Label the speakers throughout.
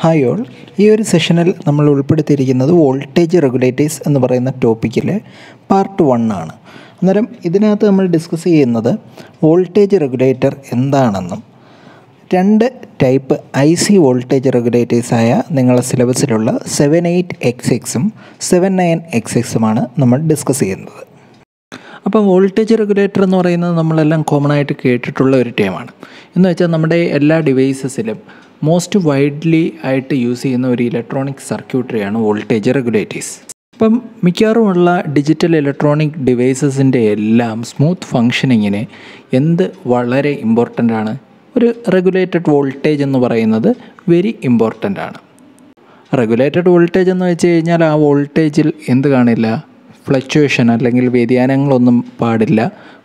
Speaker 1: Hi all, ഈ ഒരു സെഷനിൽ നമ്മൾ ഉൾപ്പെടുത്തിയിരിക്കുന്നത് വോൾട്ടേജ് റെഗുലേറ്റേഴ്സ് എന്ന് പറയുന്ന ടോപ്പിക്കിലെ പാർട്ട് 1 ആണ്. അന്നേരം ഇതിനകത്ത് നമ്മൾ ഡിസ്കസ് ചെയ്യുന്നത് വോൾട്ടേജ് റെഗുലേറ്റർ എന്താണെന്നും 2 ടൈപ്പ് IC വോൾട്ടേജ് റെഗുലേറ്റേഴ്സായ നിങ്ങളുടെ സിലബസിലുള്ള 78XX-ഉം 79XX-ഉമാണ് നമ്മൾ ഡിസ്കസ് ചെയ്യുന്നത്. അപ്പം വോൾട്ടേജ് റെഗുലേറ്റർ എന്ന് പറയുന്നത് നമ്മളെല്ലാം കോമൺ ആയിട്ട് കേട്ടിട്ടുള്ള ഒരു ടേമാണ്. എന്ന് വെച്ചാൽ നമ്മുടെ എല്ലാ ഡിവൈസസിലും മോസ്റ്റ് വൈഡ്ലി ആയിട്ട് യൂസ് ചെയ്യുന്ന ഒരു ഇലക്ട്രോണിക് സർക്യൂട്ടറിയാണ് വോൾട്ടേജ് റെഗുലേറ്റേഴ്സ്. അപ്പം മിക്കവാറുമുള്ള ഡിജിറ്റൽ ഇലക്ട്രോണിക് ഡിവൈസസിൻ്റെ എല്ലാം സ്മൂത്ത് ഫങ്ഷനിങ്ങിന് വളരെ ഇമ്പോർട്ടൻ്റ് ആണ്. ഒരു റെഗുലേറ്റഡ് വോൾട്ടേജ് എന്ന് പറയുന്നത് വെരി ഇമ്പോർട്ടൻ്റ് ആണ്. റെഗുലേറ്റഡ് വോൾട്ടേജ് എന്ന് വെച്ച് കഴിഞ്ഞാൽ ആ വോൾട്ടേജിൽ കാണില്ല, ഫ്ലക്ച്വേഷൻ അല്ലെങ്കിൽ വ്യതിയാനങ്ങളൊന്നും പാടില്ല.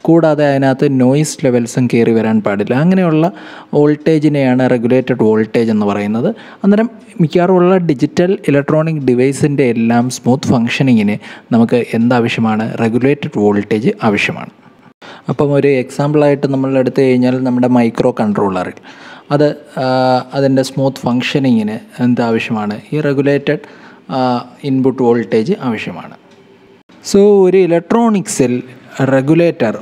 Speaker 1: കൂടാതെ അതിനകത്ത് നോയിസ് ലെവൽസും കയറി വരാൻ പാടില്ല. അങ്ങനെയുള്ള വോൾട്ടേജിനെയാണ് റെഗുലേറ്റഡ് വോൾട്ടേജ് എന്ന് പറയുന്നത്. അന്നേരം മിക്കവാറുമുള്ള ഡിജിറ്റൽ ഇലക്ട്രോണിക് ഡിവൈസിൻ്റെ എല്ലാം സ്മൂത്ത് ഫങ്ഷനിങ്ങിന് നമുക്ക് എന്താവശ്യമാണ്? റെഗുലേറ്റഡ് വോൾട്ടേജ് ആവശ്യമാണ്. അപ്പം ഒരു എക്സാമ്പിളായിട്ട് നമ്മൾ എടുത്തു കഴിഞ്ഞാൽ നമ്മുടെ മൈക്രോ കൺട്രോളറിൽ അതിൻ്റെ സ്മൂത്ത് ഫങ്ഷനിങ്ങിന് എന്താവശ്യമാണ്? ഈ റെഗുലേറ്റഡ് ഇൻപുട്ട് വോൾട്ടേജ് ആവശ്യമാണ്. സോ ഒരു ഇലക്ട്രോണിക്സിൽ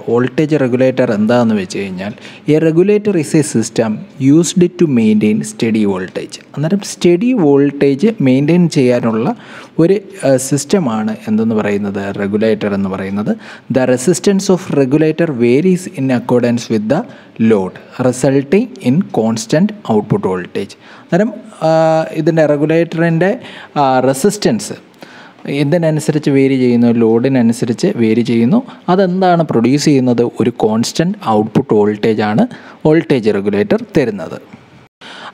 Speaker 1: വോൾട്ടേജ് റെഗുലേറ്റർ എന്താണെന്ന് വെച്ച് കഴിഞ്ഞാൽ a regulator is a system used to maintain steady voltage. അന്നേരം സ്റ്റഡി വോൾട്ടേജ് മെയിൻറ്റെയിൻ ചെയ്യാനുള്ള ഒരു സിസ്റ്റമാണ് എന്തെന്ന് പറയുന്നത്? റെഗുലേറ്റർ എന്ന് പറയുന്നത്. The resistance of regulator varies in accordance with the load resulting in constant output voltage. അന്നേരം ഇതിൻ്റെ റെഗുലേറ്ററിൻ്റെ റെസിസ്റ്റൻസ് എന്തിനനുസരിച്ച് വേരി ചെയ്യുന്നു? ലോഡിനനുസരിച്ച് വേരി ചെയ്യുന്നു. അതെന്താണ് പ്രൊഡ്യൂസ് ചെയ്യുന്നത്? ഒരു കോൺസ്റ്റൻറ്റ് ഔട്ട്പുട്ട് വോൾട്ടേജാണ് വോൾട്ടേജ് റെഗുലേറ്റർ തരുന്നത്.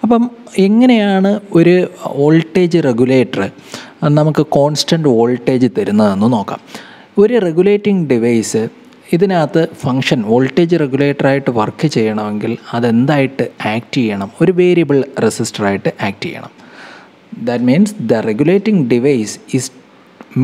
Speaker 1: അപ്പം എങ്ങനെയാണ് ഒരു വോൾട്ടേജ് റെഗുലേറ്റർ നമുക്ക് കോൺസ്റ്റൻറ്റ് വോൾട്ടേജ് തരുന്നതെന്ന് നോക്കാം. ഒരു റെഗുലേറ്റിംഗ് ഡിവൈസ് ഇതിനകത്ത് വോൾട്ടേജ് റെഗുലേറ്ററായിട്ട് വർക്ക് ചെയ്യണമെങ്കിൽ അതെന്തായിട്ട് ആക്ട് ചെയ്യണം? ഒരു വേരിയബിൾ റെസിസ്റ്ററായിട്ട് ആക്ട് ചെയ്യണം. That means the regulating device is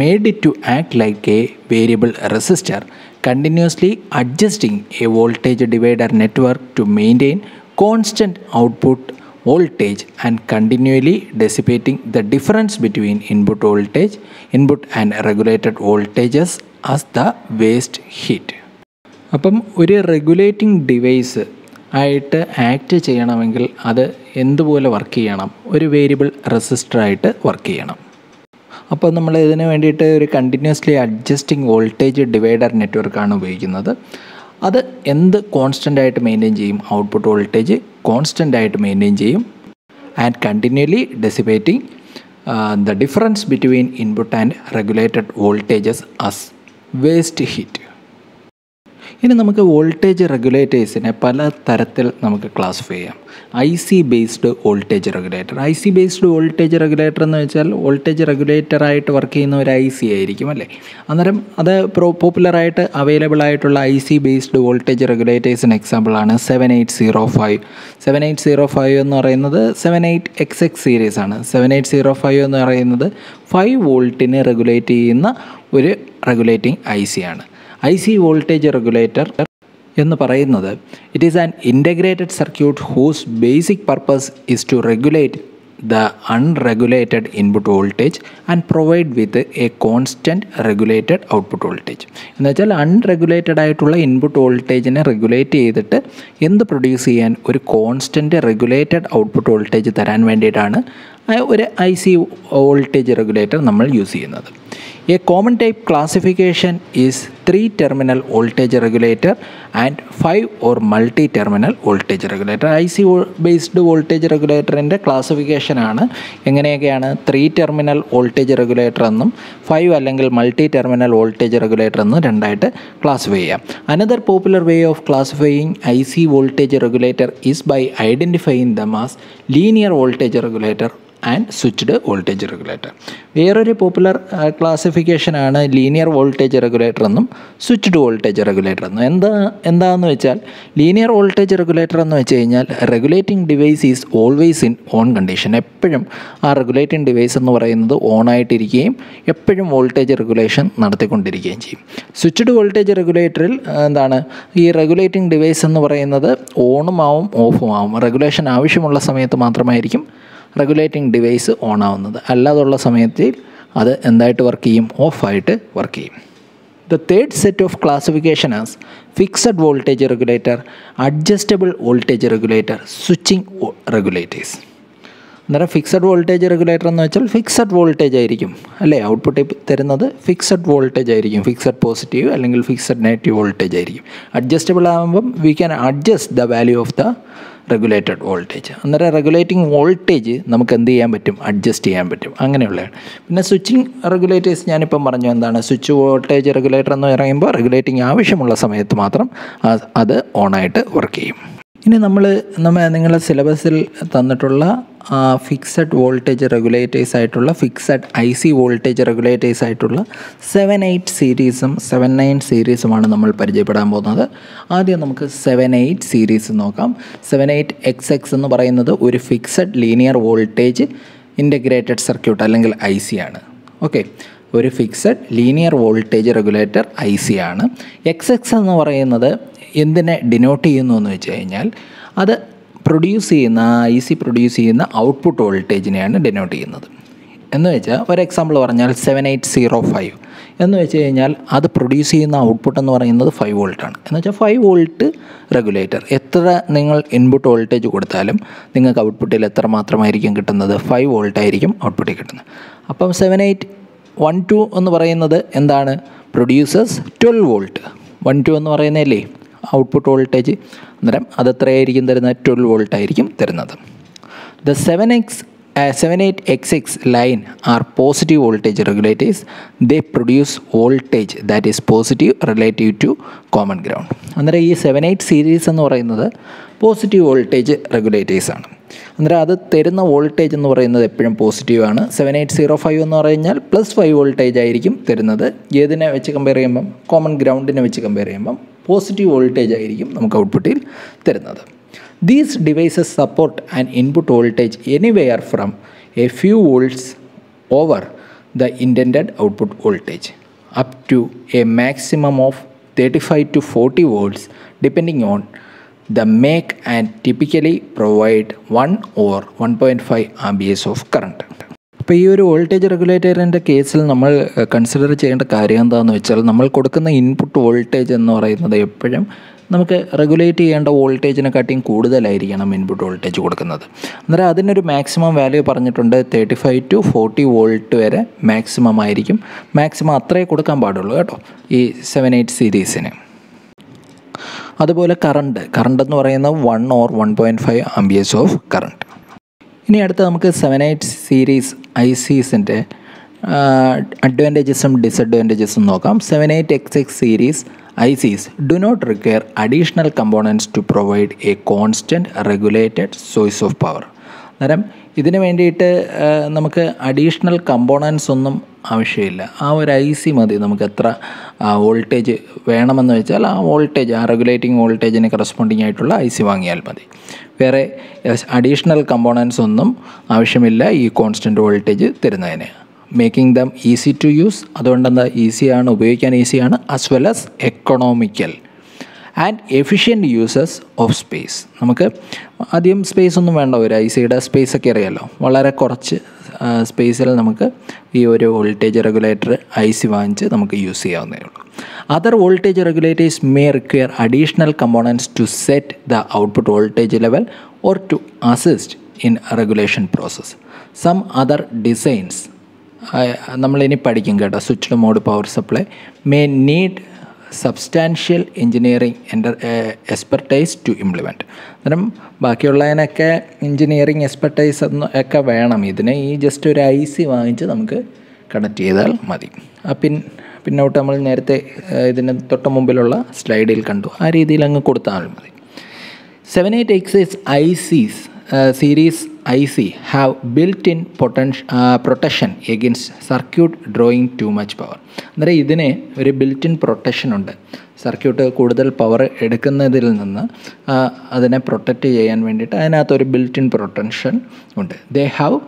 Speaker 1: made it to act like a variable resistor, continuously adjusting a voltage divider network to maintain constant output voltage and continually dissipating the difference between input and regulated voltages as the waste heat. അപ്പം ഒരു regulating device ആയിട്ട് act ചെയ്യണമെങ്കിൽ അത് എന്തുപോലെ work ചെയ്യണം? ഒരു variable റെസിസ്റ്ററായിട്ട് work ചെയ്യണം. അപ്പോൾ നമ്മൾ ഇതിന് വേണ്ടിയിട്ട് ഒരു കണ്ടിന്യൂസ്ലി അഡ്ജസ്റ്റിംഗ് വോൾട്ടേജ് ഡിവൈഡർ നെറ്റ്വർക്കാണ് ഉപയോഗിക്കുന്നത്. അത് കോൺസ്റ്റൻ്റ് ആയിട്ട് മെയിൻറ്റെയിൻ ചെയ്യും? ഔട്ട്പുട്ട് വോൾട്ടേജ് കോൺസ്റ്റൻ്റ് ആയിട്ട് മെയിൻറ്റെയിൻ ചെയ്യും. And continuously dissipating the difference between input and regulated voltages as waste heat. ഇനി നമുക്ക് വോൾട്ടേജ് റെഗുലേറ്റേഴ്സിനെ പല തരത്തിൽ നമുക്ക് ക്ലാസിഫൈ ചെയ്യാം. IC based voltage regulator. IC based voltage regulator എന്ന് വെച്ചാൽ വോൾട്ടേജ് റെഗുലേറ്ററായിട്ട് വർക്ക് ചെയ്യുന്ന ഒരു IC ആയിരിക്കും അല്ലേ? അന്നേരം അത് പോപ്പുലറായിട്ട് അവൈലബിൾ ആയിട്ടുള്ള IC ബേസ്ഡ് വോൾട്ടേജ് റെഗുലേറ്റേഴ്സിന് എക്സാമ്പിളാണ് 7805. 7805 എന്ന് പറയുന്നത് 78XX സീരീസ് ആണ്. 7805 എന്ന് പറയുന്നത് 5 വോൾട്ടിനെ റെഗുലേറ്റ് ചെയ്യുന്ന ഒരു റെഗുലേറ്റിംഗ് IC ആണ്. IC വോൾട്ടേജ് റെഗുലേറ്റർ എന്ന് പറയുന്നത് it is an integrated circuit whose basic purpose is to regulate the unregulated input voltage and provide with a constant regulated output voltage. എന്ന് വെച്ചാൽ അൺറെഗുലേറ്റഡ് ആയിട്ടുള്ള ഇൻപുട്ട് വോൾട്ടേജിനെ regulate ചെയ്തിട്ട് produce ചെയ്യാൻ ഒരു കോൺസ്റ്റൻറ്റ് റെഗുലേറ്റഡ് ഔട്ട്പുട്ട് വോൾട്ടേജ് തരാൻ വേണ്ടിയിട്ടാണ് ഒരു IC വോൾട്ടേജ് റെഗുലേറ്റർ നമ്മൾ യൂസ് ചെയ്യുന്നത്. A common type classification is 3-terminal voltage regulator and 5 or multi-terminal voltage regulator. IC based voltage regulator ൻ്റെ ക്ലാസിഫിക്കേഷൻ ആണ് എങ്ങനെയൊക്കെയാണ്? 3-terminal voltage regulator എന്നും 5 അല്ലെങ്കിൽ multi-terminal voltage regulator എന്നും രണ്ടായിട്ട് ക്ലാസിഫൈ ചെയ്യാം. Another popular way of classifying IC voltage regulator is by identifying them as linear voltage regulator and switched voltage regulator. വേറൊരു popular ക്ലാസിഫിക്കേഷനാണ് linear voltage regulator എന്നും switched voltage regulator എന്നും. എന്താണെന്ന് വെച്ചാൽ linear voltage regulator എന്ന് വെച്ച് കഴിഞ്ഞാൽ regulating device is always in on condition. എപ്പോഴും ആ റെഗുലേറ്റിംഗ് ഡിവൈസ് എന്ന് പറയുന്നത് ഓണായിട്ടിരിക്കുകയും എപ്പോഴും വോൾട്ടേജ് റെഗുലേഷൻ നടത്തിക്കൊണ്ടിരിക്കുകയും ചെയ്യും. സ്വിച്ച്ഡ് വോൾട്ടേജ് റെഗുലേറ്ററിൽ ഈ റെഗുലേറ്റിംഗ് ഡിവൈസ് എന്ന് പറയുന്നത് ഓണും ആവും ഓഫും ആവും. റെഗുലേഷൻ ആവശ്യമുള്ള സമയത്ത് മാത്രമായിരിക്കും റെഗുലേറ്റിംഗ് ഡിവൈസ് ഓൺ ആവുന്നത്. അല്ലാതുള്ള സമയത്തിൽ അത് എന്തായിട്ട് വർക്ക് ചെയ്യും? ഓഫായിട്ട് വർക്ക് ചെയ്യും. The third set of classification as fixed voltage regulator, adjustable voltage regulator, switching regulators. അന്നേരം ഫിക്സഡ് വോൾട്ടേജ് റെഗുലേറ്റർ എന്ന് വെച്ചാൽ ഫിക്സഡ് വോൾട്ടേജ് ആയിരിക്കും അല്ലേ, ഔട്ട്പുട്ട് തരുന്നത് ഫിക്സഡ് വോൾട്ടേജ് ആയിരിക്കും, ഫിക്സഡ് പോസിറ്റീവ് അല്ലെങ്കിൽ ഫിക്സഡ് നെഗറ്റീവ് വോൾട്ടേജ് ആയിരിക്കും. അഡ്ജസ്റ്റബിൾ ആകുമ്പം we can adjust the value of the regulated voltage. അന്നേരം റെഗുലേറ്റിംഗ് വോൾട്ടേജ് നമുക്ക് എന്ത് ചെയ്യാൻ പറ്റും? അഡ്ജസ്റ്റ് ചെയ്യാൻ പറ്റും. അങ്ങനെയുള്ളതാണ്. പിന്നെ സ്വിച്ചിങ് റെഗുലേറ്റേഴ്സ് ഞാനിപ്പം പറഞ്ഞു. എന്താണ് സ്വിച്ച് വോൾട്ടേജ് റെഗുലേറ്റർ എന്ന് പറയുമ്പോൾ റെഗുലേറ്റിംഗ് ആവശ്യമുള്ള സമയത്ത് മാത്രം അത് ഓണായിട്ട് വർക്ക് ചെയ്യും. ഇനി നിങ്ങളുടെ സിലബസിൽ തന്നിട്ടുള്ള ഫിക്സഡ് വോൾട്ടേജ് റെഗുലേറ്റേഴ്സ് ആയിട്ടുള്ള ഫിക്സഡ് IC വോൾട്ടേജ് റെഗുലേറ്റേഴ്സ് ആയിട്ടുള്ള 78 സീരീസും 79 സീരീസുമാണ് നമ്മൾ പരിചയപ്പെടാൻ പോകുന്നത്. ആദ്യം നമുക്ക് 78 സീരീസ് നോക്കാം. 78XX എന്ന് പറയുന്നത് ഒരു fixed linear voltage integrated circuit അല്ലെങ്കിൽ IC ആണ്. ഓക്കെ, ഒരു fixed linear voltage regulator IC ആണ്. XX എന്ന് പറയുന്നത് എന്തിനെ ഡിനോട്ട് ചെയ്യുന്നു എന്ന് വെച്ച് കഴിഞ്ഞാൽ അത് പ്രൊഡ്യൂസ് ചെയ്യുന്ന IC പ്രൊഡ്യൂസ് ചെയ്യുന്ന ഔട്ട്പുട്ട് വോൾട്ടേജിനെയാണ് ഡിനോട്ട് ചെയ്യുന്നത്. എന്ന് വെച്ചാൽ ഒരു എക്സാമ്പിൾ പറഞ്ഞാൽ 7805 എന്ന് വെച്ച് കഴിഞ്ഞാൽ അത് പ്രൊഡ്യൂസ് ചെയ്യുന്ന ഔട്ട്പുട്ട് എന്ന് പറയുന്നത് 5 വോൾട്ടാണ്. എന്ന് വെച്ചാൽ 5 വോൾട്ട് റെഗുലേറ്റർ. എത്ര നിങ്ങൾ ഇൻപുട്ട് വോൾട്ടേജ് കൊടുത്താലും നിങ്ങൾക്ക് ഔട്ട്പുട്ടിൽ എത്ര മാത്രമായിരിക്കും കിട്ടുന്നത്? 5 വോൾട്ടായിരിക്കും ഔട്ട്പുട്ടിൽ കിട്ടുന്നത്. അപ്പം 7812 എന്ന് പറയുന്നത് എന്താണ്? Producers 12 volt. 12 എന്ന് പറയുന്നതല്ലേ ഔട്ട്പുട്ട് വോൾട്ടേജ്. അന്നേരം അത് എത്രയായിരിക്കും തരുന്നത്? 12 വോൾട്ടായിരിക്കും തരുന്നത്. The 78XX line are positive voltage regulators. They produce voltage that is positive relative to common ground. അന്നേരം ഈ 78 സീരീസ് എന്ന് പറയുന്നത് പോസിറ്റീവ് വോൾട്ടേജ് റെഗുലേറ്റേഴ്സ് ആണ്. അന്നേരം അത് തരുന്ന വോൾട്ടേജ് എന്ന് പറയുന്നത് എപ്പോഴും പോസിറ്റീവാണ്. 7805 എന്ന് പറഞ്ഞാൽ +5 വോൾട്ടേജ് ആയിരിക്കും തരുന്നത്. ഏതിനെ വെച്ച് കമ്പയർ ചെയ്യുമ്പം? കോമൺ ഗ്രൗണ്ടിനെ വെച്ച് കമ്പയർ ചെയ്യുമ്പം പോസിറ്റീവ് വോൾട്ടേജ് ആയിരിക്കും നമുക്ക് ഔട്ട്പുട്ടിൽ തരുന്നത്. These devices support an input voltage anywhere from a few volts over the intended output voltage up to a maximum of 35 to 40 volts depending on the make, and typically provide 1 or 1.5 amperes of current. അപ്പോൾ ഈ ഒരു voltage റെഗുലേറ്ററിൻ്റെ കേസിൽ നമ്മൾ consider ചെയ്യേണ്ട കാര്യം എന്താണെന്ന് വെച്ചാൽ നമ്മൾ കൊടുക്കുന്ന ഇൻപുട്ട് വോൾട്ടേജ് എന്ന് പറയുന്നത് എപ്പോഴും നമുക്ക് റെഗുലേറ്റ് ചെയ്യേണ്ട വോൾട്ടേജിനെക്കാട്ടിയും കൂടുതലായിരിക്കണം ഇൻപുട്ട് വോൾട്ടേജ് കൊടുക്കുന്നത്. അന്നേരം അതിനൊരു മാക്സിമം വാല്യൂ പറഞ്ഞിട്ടുണ്ട്. 35 to 40 വോൾട്ട് വരെ മാക്സിമം ആയിരിക്കും. മാക്സിമം അത്രേ കൊടുക്കാൻ പാടുള്ളൂ കേട്ടോ ഈ 78 സീരീസിന്. അതുപോലെ കറണ്ട് എന്ന് പറയുന്നത് 1 or 1.5 amperes ഓഫ് കറണ്ട്. ഇനി അടുത്ത് നമുക്ക് 78 സീരീസ് ICസിൻ്റെ അഡ്വാൻറ്റേജസും ഡിസഡ്വാൻറ്റേജസും നോക്കാം. 78XX series ICs do not require additional components to provide a constant regulated source of power. അന്നേരം ഇതിന് വേണ്ടിയിട്ട് നമുക്ക് അഡീഷണൽ കമ്പോണൻസ് ഒന്നും ആവശ്യമില്ല. ആ ഒരു IC മതി. നമുക്ക് എത്ര വോൾട്ടേജ് വേണമെന്ന് വെച്ചാൽ ആ വോൾട്ടേജ്, ആ റെഗുലേറ്റിംഗ് വോൾട്ടേജിന് കറസ്പോണ്ടിങ് ആയിട്ടുള്ള IC വാങ്ങിയാൽ മതി. വേറെ അഡീഷണൽ കമ്പോണൻസ് ഒന്നും ആവശ്യമില്ല ഈ കോൺസ്റ്റൻറ്റ് വോൾട്ടേജ് തരുന്നതിന്. Making them easy to use. അതുകൊണ്ടെന്താ ഈസിയാണ്, ഉപയോഗിക്കാൻ ഈസിയാണ്. As well as economical and efficient uses of space. നമുക്ക് അധികം സ്പേസ് ഒന്നും വേണ്ട. ഒരു ICയുടെ സ്പേസൊക്കെ അറിയാമല്ലോ. വളരെ കുറച്ച് സ്പേസിൽ നമുക്ക് ഈ ഒരു വോൾട്ടേജ് റെഗുലേറ്റർ IC വാങ്ങിച്ച് നമുക്ക് യൂസ് ചെയ്യാവുന്നതേ ഉള്ളൂ. Other voltage regulators may require additional components to set the output voltage level or to assist in regulation process. Some other designs നമ്മളിനി പഠിക്കും കേട്ടോ. Switched mode power supply may need substantial engineering expertise to implement. അന്നേരം ബാക്കിയുള്ളതിനൊക്കെ engineering expertise ഒക്കെ വേണം. ഇതിന് ഈ just ഒരു IC വാങ്ങിച്ച് നമുക്ക് കണക്ട് ചെയ്താൽ മതി. പിന്നോട്ട് നമ്മൾ നേരത്തെ ഇതിന് തൊട്ട് മുമ്പിലുള്ള സ്ലൈഡിൽ കണ്ടു, ആ രീതിയിൽ അങ്ങ് കൊടുത്താൽ മതി. 78XX ICs series IC have built-in protection against circuit drawing too much power. അന്നേരം ഇതിന് ഒരു ബിൽറ്റ് ഇൻ പ്രൊട്ടക്ഷൻ ഉണ്ട്. സർക്യൂട്ട് കൂടുതൽ പവർ എടുക്കുന്നതിൽ നിന്ന് അതിനെ പ്രൊട്ടക്റ്റ് ചെയ്യാൻ വേണ്ടിയിട്ട് അതിനകത്തൊരു ബിൽറ്റ് ഇൻ പ്രൊട്ടക്ഷൻ ഉണ്ട്. They have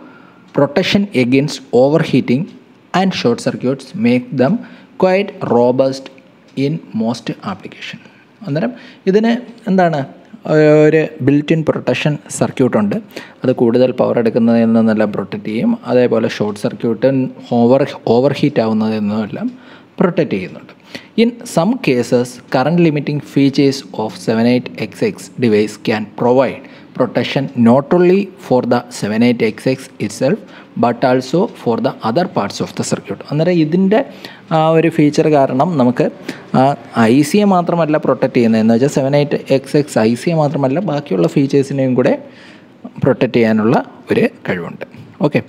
Speaker 1: protection against over heating and short circuits make them quite robust in most application. അന്നേരം ഇതിന് എന്താണ് ഒരു ബിൽറ്റ് ഇൻ പ്രൊട്ടക്ഷൻ സർക്യൂട്ടുണ്ട്. അത് കൂടുതൽ പവർ എടുക്കുന്നതിൽ നിന്നെല്ലാം പ്രൊട്ടക്റ്റ് ചെയ്യും. അതേപോലെ ഷോർട്ട് സർക്യൂട്ട് ഓവർ ഹീറ്റ് ആവുന്നതിൽ നിന്നെല്ലാം പ്രൊട്ടക്റ്റ് ചെയ്യുന്നുണ്ട്. In some cases current limiting features of 78XX device can provide protection not only for the 78XX itself but also for the other parts of the circuit. അന്നേരം ഇതിൻ്റെ ഒരു feature കാരണം നമുക്ക് IC യെ മാത്രമല്ല പ്രൊട്ടക്റ്റ് ചെയ്യുന്നത്, എന്ന് വെച്ചാൽ 78XX IC യെ മാത്രമല്ല ബാക്കിയുള്ള ഫീച്ചേഴ്സിനെയും കൂടെ പ്രൊട്ടക്റ്റ് ചെയ്യാനുള്ള ഒരു കഴിവുണ്ട്. ഓക്കെ,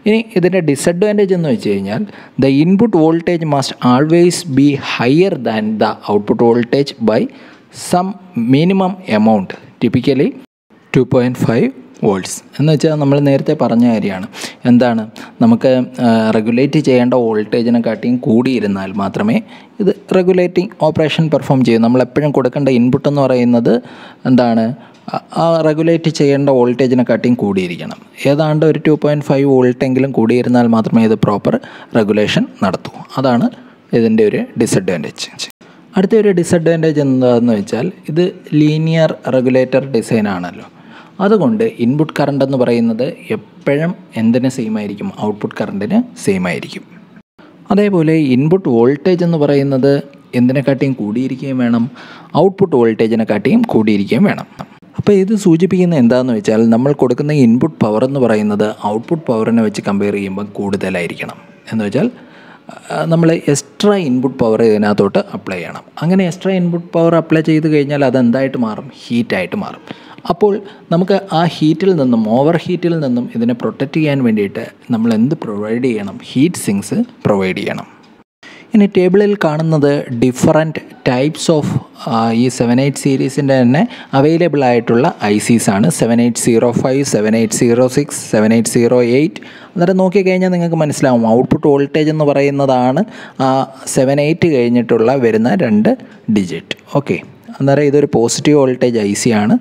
Speaker 1: ഇനി ഇതിൻ്റെ ഡിസഡ്വാൻറ്റേജ് എന്ന് വെച്ച് കഴിഞ്ഞാൽ the input voltage must always be higher than the output voltage by some minimum amount, typically 2.5 volts. എന്ന് വെച്ചാൽ നമ്മൾ നേരത്തെ പറഞ്ഞ കാര്യമാണ്. എന്താണ്, നമുക്ക് റെഗുലേറ്റ് ചെയ്യേണ്ട വോൾട്ടേജിനെക്കാട്ടിയും കൂടിയിരുന്നാൽ മാത്രമേ ഇത് റെഗുലേറ്റിംഗ് ഓപ്പറേഷൻ പെർഫോം ചെയ്യൂ. നമ്മളെപ്പോഴും കൊടുക്കേണ്ട ഇൻപുട്ട് എന്ന് പറയുന്നത് എന്താണ്, ആ റെഗുലേറ്റ് ചെയ്യേണ്ട വോൾട്ടേജിനെക്കാട്ടിയും കൂടിയിരിക്കണം. ഏതാണ്ട് ഒരു 2.5 വോൾട്ടെങ്കിലും കൂടിയിരുന്നാൽ മാത്രമേ ഇത് പ്രോപ്പർ റെഗുലേഷൻ നടത്തൂ. അതാണ് ഇതിൻ്റെ ഒരു ഡിസഡ്വാൻറ്റേജ്. അടുത്തൊരു ഡിസഡ്വാൻറ്റേജ് എന്താണെന്ന് വെച്ചാൽ ഇത് ലീനിയർ റെഗുലേറ്റർ ഡിസൈൻ ആണല്ലോ. അതുകൊണ്ട് ഇൻപുട്ട് കറണ്ട് എന്ന് പറയുന്നത് എപ്പോഴും എന്തിന് സെയിം ആയിരിക്കും, ഔട്ട്പുട്ട് കറണ്ടിന് സെയിം ആയിരിക്കും. അതേപോലെ ഇൻപുട്ട് വോൾട്ടേജ് എന്ന് പറയുന്നത് എന്തിനെക്കാട്ടിയും കൂടിയിരിക്കുകയും വേണം, ഔട്ട്പുട്ട് വോൾട്ടേജിനെക്കാട്ടിയും കൂടിയിരിക്കുകയും വേണം. അപ്പോൾ ഇത് സൂചിപ്പിക്കുന്നത് എന്താണെന്ന് വെച്ചാൽ നമ്മൾ കൊടുക്കുന്ന ഇൻപുട്ട് പവർ എന്ന് പറയുന്നത് ഔട്ട്പുട്ട് പവറിനെ വെച്ച് കമ്പയർ ചെയ്യുമ്പോൾ കൂടുതലായിരിക്കണം. എന്ന് വെച്ചാൽ നമ്മൾ എക്സ്ട്രാ ഇൻപുട്ട് പവർ ഇതിനകത്തോട്ട് അപ്ലൈ ചെയ്യണം. അങ്ങനെ എക്സ്ട്രാ ഇൻപുട്ട് പവർ അപ്ലൈ ചെയ്ത് കഴിഞ്ഞാൽ അതെന്തായിട്ട് മാറും, ഹീറ്റായിട്ട് മാറും. അപ്പോൾ നമുക്ക് ആ ഹീറ്റിൽ നിന്നും, ഓവർ ഹീറ്റിൽ നിന്നും ഇതിനെ പ്രൊട്ടക്റ്റ് ചെയ്യാൻ വേണ്ടിയിട്ട് നമ്മൾ എന്ത് പ്രൊവൈഡ് ചെയ്യണം, ഹീറ്റ് സിങ്ക്സ് പ്രൊവൈഡ് ചെയ്യണം. ഇനി ടേബിളിൽ കാണുന്നത് ഡിഫറൻറ്റ് ടൈപ്സ് ഓഫ് ഈ 78 സീരീസിൻ്റെ തന്നെ അവൈലബിൾ ആയിട്ടുള്ള ICs ആണ്. 7805, 7806, 7808. അന്നേരം നോക്കിക്കഴിഞ്ഞാൽ നിങ്ങൾക്ക് മനസ്സിലാവും ഔട്ട്പുട്ട് വോൾട്ടേജ് എന്ന് പറയുന്നതാണ് 78 കഴിഞ്ഞിട്ടുള്ള വരുന്ന 2 ഡിജിറ്റ്. ഓക്കെ, അന്നേരം ഇതൊരു പോസിറ്റീവ് വോൾട്ടേജ് IC ആണ്.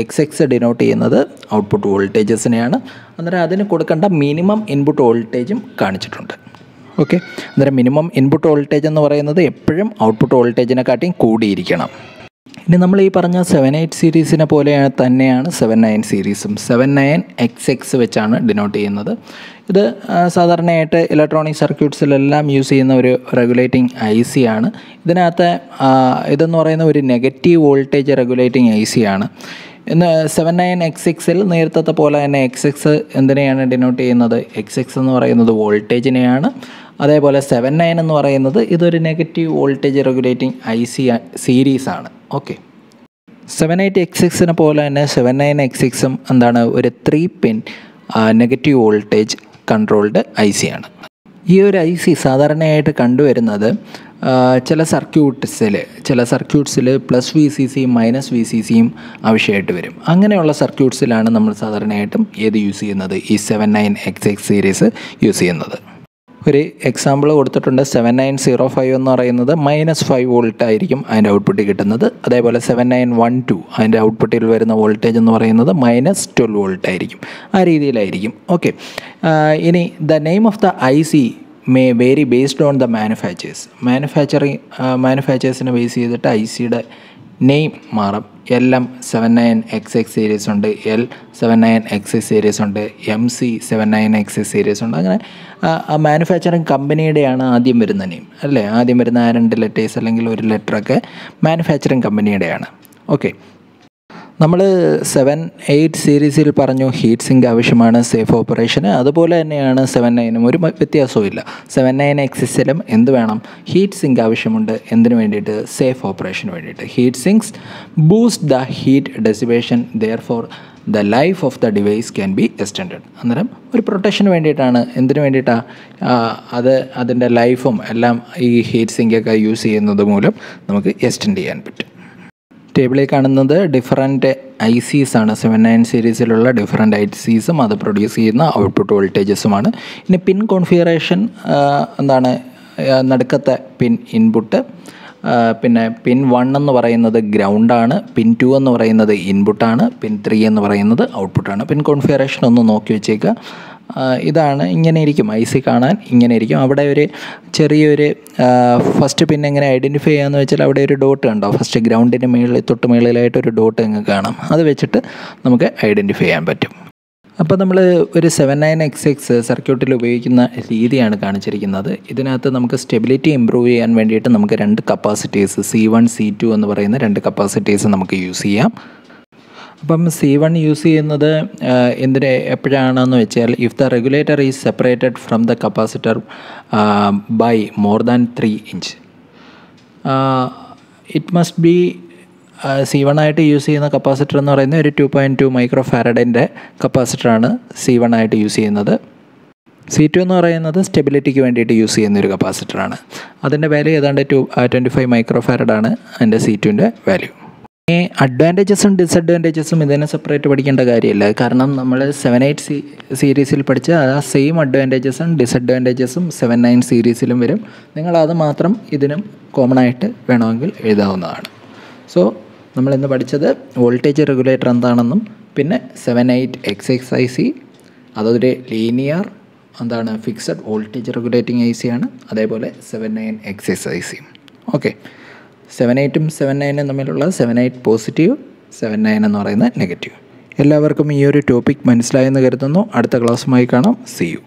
Speaker 1: XX ഡിനോട്ട് ചെയ്യുന്നത് ഔട്ട്പുട്ട് വോൾട്ടേജസിനെയാണ്. അന്നേരം അതിന് കൊടുക്കേണ്ട മിനിമം ഇൻപുട്ട് വോൾട്ടേജും കാണിച്ചിട്ടുണ്ട്. ഓക്കെ, അന്നേരം മിനിമം ഇൻപുട്ട് വോൾട്ടേജ് എന്ന് പറയുന്നത് എപ്പോഴും ഔട്ട്പുട്ട് വോൾട്ടേജിനെക്കാട്ടിയും കൂടിയിരിക്കണം. ഇനി നമ്മൾ ഈ പറഞ്ഞ 78 സീരീസിനെ പോലെ തന്നെയാണ് 79 സീരീസും. 79XX വെച്ചാണ് ഡിനോട്ട് ചെയ്യുന്നത്. ഇത് സാധാരണയായിട്ട് ഇലക്ട്രോണിക് സർക്യൂട്ട്സിലെല്ലാം യൂസ് ചെയ്യുന്ന ഒരു റെഗുലേറ്റിംഗ് IC ആണ്. ഇതിനകത്ത് ഇതെന്ന് പറയുന്ന ഒരു നെഗറ്റീവ് വോൾട്ടേജ് റെഗുലേറ്റിംഗ് IC ആണ്. ഇന്ന് 79XX നേരത്തെ പോലെ തന്നെ XX എന്തിനെയാണ് ഡിനോട്ട് ചെയ്യുന്നത്, XX എന്ന് പറയുന്നത് വോൾട്ടേജിനെയാണ്. അതേപോലെ 79 എന്ന് പറയുന്നത് ഇതൊരു നെഗറ്റീവ് വോൾട്ടേജ് റെഗുലേറ്റിംഗ് IC സീരീസാണ്. ഓക്കെ, 78XX പോലെ തന്നെ 79XX എന്താണ്, ഒരു 3 pin negative voltage controlled IC ആണ്. ഈ ഒരു IC സാധാരണയായിട്ട് കണ്ടുവരുന്നത് ചില സർക്യൂട്ട്സിൽ പ്ലസ് VCCയും മൈനസ് VCCയും ആവശ്യമായിട്ട് വരും. അങ്ങനെയുള്ള സർക്യൂട്ട്സിലാണ് നമ്മൾ സാധാരണയായിട്ടും ഏത് യൂസ് ചെയ്യുന്നത്, ഈ 79XX സീരീസ് യൂസ് ചെയ്യുന്നത്. ഒരു എക്സാമ്പിൾ കൊടുത്തിട്ടുണ്ട്. 7905 എന്ന് പറയുന്നത് -5 വോൾട്ട് ആയിരിക്കും അതിൻ്റെ ഔട്ട്പുട്ടിൽ കിട്ടുന്നത്. അതേപോലെ 7912 അതിൻ്റെ ഔട്ട്പുട്ടിൽ വരുന്ന വോൾട്ടേജ് എന്ന് പറയുന്നത് -12 വോൾട്ട് ആയിരിക്കും. ആ രീതിയിലായിരിക്കും. ഓക്കെ, ഇനി the name of the IC may vary based on the മാനുഫാക്ചേഴ്സിനെ ബേസ് ചെയ്തിട്ട് ICയുടെ നെയിം മാറും. LM79XX സീരീസ് ഉണ്ട്, L79XX സീരീസ് ഉണ്ട്, MC79XX സീരീസ് ഉണ്ട്. അങ്ങനെ ആ മാനുഫാക്ചറിങ് കമ്പനിയുടെയാണ് ആദ്യം വരുന്ന നെയിം അല്ലേ. ആദ്യം വരുന്ന 2 ലെറ്റേഴ്സ് അല്ലെങ്കിൽ ഒരു ലെറ്ററൊക്കെ മാനുഫാക്ചറിങ് കമ്പനിയുടെയാണ്. ഓക്കെ, നമ്മൾ 78 സീരീസിൽ പറഞ്ഞു ഹീറ്റ് സിങ്ക് ആവശ്യമാണ് സേഫ് ഓപ്പറേഷന്. അതുപോലെ തന്നെയാണ് 79 ഒരു വ്യത്യാസവും ഇല്ല. 79XSലും എന്ത് വേണം, ഹീറ്റ് സിങ്ക് ആവശ്യമുണ്ട്. എന്തിനു വേണ്ടിയിട്ട്, സേഫ് ഓപ്പറേഷന് വേണ്ടിയിട്ട്. Heat sinks boost the heat dissipation, therefore the life of the device can be extended. അന്നേരം ഒരു പ്രൊട്ടക്ഷന് വേണ്ടിയിട്ടാണ്. എന്തിനു വേണ്ടിയിട്ടാണ് അതിൻ്റെ ലൈഫും എല്ലാം ഈ ഹീറ്റ് സിങ്കൊക്കെ യൂസ് ചെയ്യുന്നത് മൂലം നമുക്ക് എക്സ്റ്റെൻഡ് ചെയ്യാൻ പറ്റും. ടേബിളിൽ കാണുന്നത് ഡിഫറൻറ്റ് ICs ആണ്. 79 സീരീസിലുള്ള ഡിഫറൻറ്റ് ICസും അത് പ്രൊഡ്യൂസ് ചെയ്യുന്ന ഔട്ട്പുട്ട് വോൾട്ടേജസുമാണ്. ഇനി പിൻ കോൺഫിഗറേഷൻ എന്താണ്, നടുക്കത്തെ പിൻ ഇൻപുട്ട്, പിന്നെ പിൻ 1 എന്ന് പറയുന്നത് ഗ്രൗണ്ടാണ്, പിൻ 2 എന്ന് പറയുന്നത് ഇൻപുട്ടാണ്, പിൻ 3 എന്ന് പറയുന്നത് ഔട്ട്പുട്ടാണ്. പിൻ കോൺഫിഗറേഷൻ ഒന്ന് നോക്കി വെച്ചേക്കുക. ഇതാണ്, ഇങ്ങനെ ഇരിക്കും ഐ സി കാണാൻ, ഇങ്ങനെ ഇരിക്കും. അവിടെ ഒരു ചെറിയൊരു ഫസ്റ്റ് പിന്നെ എങ്ങനെ ഐഡൻറ്റിഫൈ ചെയ്യാമെന്ന് വെച്ചാൽ അവിടെ ഒരു ഡോട്ട് ഉണ്ടോ, ഫസ്റ്റ് ഗ്രൗണ്ടിന് മുകളിൽ തൊട്ട് മുകളിലായിട്ടൊരു ഡോട്ട് അങ്ങ് കാണാം. അത് വെച്ചിട്ട് നമുക്ക് ഐഡൻറ്റിഫൈ ചെയ്യാൻ പറ്റും. അപ്പോൾ നമ്മൾ ഒരു 79XX സർക്യൂട്ടിൽ ഉപയോഗിക്കുന്ന രീതിയാണ് കാണിച്ചിരിക്കുന്നത്. ഇതിനകത്ത് നമുക്ക് സ്റ്റെബിലിറ്റി ഇമ്പ്രൂവ് ചെയ്യാൻ വേണ്ടിയിട്ട് നമുക്ക് 2 കപ്പാസിറ്റീസ് C1 C2 എന്ന് പറയുന്ന 2 കപ്പാസിറ്റീസ് നമുക്ക് യൂസ് ചെയ്യാം. അപ്പം C1 യൂസ് ചെയ്യുന്നത് എപ്പോഴാണെന്ന് വെച്ചാൽ, if the regulator is separated from the capacitor by more than 3 inch. It must be C1 ആയിട്ട് യൂസ് ചെയ്യുന്ന കപ്പാസിറ്റർ എന്ന് പറയുന്നത് ഒരു 2.2 മൈക്രോ ഫാരഡിൻ്റെ കപ്പാസിറ്ററാണ് C1 ആയിട്ട് യൂസ് ചെയ്യുന്നത്. C2 എന്ന് പറയുന്നത് സ്റ്റെബിലിറ്റിക്ക് വേണ്ടിയിട്ട് യൂസ് ചെയ്യുന്നൊരു കപ്പാസിറ്ററാണ്. അതിൻ്റെ വാല്യൂ ഏതാണ്ട് 25 മൈക്രോ ഫാരഡാണ് അതിൻ്റെ C2ൻ്റെ വാല്യൂ. ഈ അഡ്വാൻറ്റേജസും ഡിസഡ്വാൻറ്റേജസും ഇതിനെ സെപ്പറേറ്റ് പഠിക്കേണ്ട കാര്യമില്ല. കാരണം നമ്മൾ 78 സീരീസിൽ പഠിച്ച ആ സെയിം അഡ്വാൻറ്റേജസും ഡിസഡ്വാൻറ്റേജസും 79 സീരീസിലും വരും. നിങ്ങളത് മാത്രം ഇതിനും കോമൺ ആയിട്ട് വേണമെങ്കിൽ എഴുതാവുന്നതാണ്. സോ നമ്മളിന്ന് പഠിച്ചത് വോൾട്ടേജ് റെഗുലേറ്റർ എന്താണെന്നും, പിന്നെ 78XX IC അതൊരു linear fixed voltage regulating IC ആണ്. അതേപോലെ 79XX IC. ഓക്കെ, 78ഉം 79ഉം തമ്മിലുള്ള 78 പോസിറ്റീവ്, 79 എന്ന് പറയുന്നത് നെഗറ്റീവ്. എല്ലാവർക്കും ഈ ഒരു ടോപ്പിക് മനസ്സിലായെന്ന് കരുതുന്നു. അടുത്ത ക്ലാസ്സുമായി കാണാം. See you.